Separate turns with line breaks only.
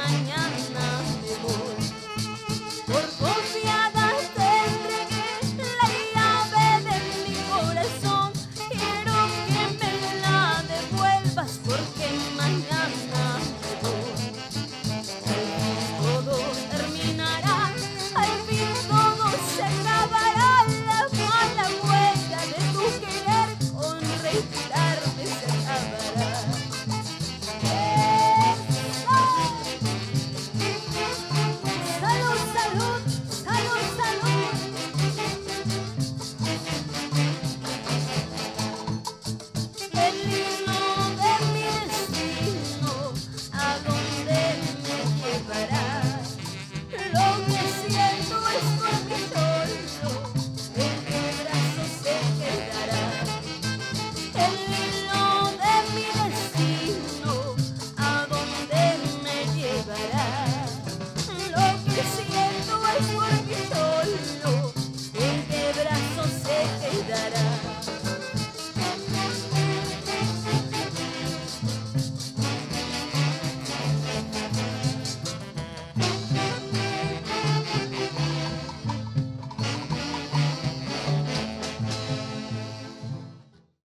mañana me voy. Por confiada te entregué la llave de mi corazón. Quiero que me la devuelvas porque mañana me voy. Todo terminará, al fin todo se acabará. La mala huella de tu querer con retirarme se acabará. Salud, salud, salud, salud. El himno de mi destino, ¿a dónde me llevará? Lo que siento es por mi solo, en tu brazo se quedará. El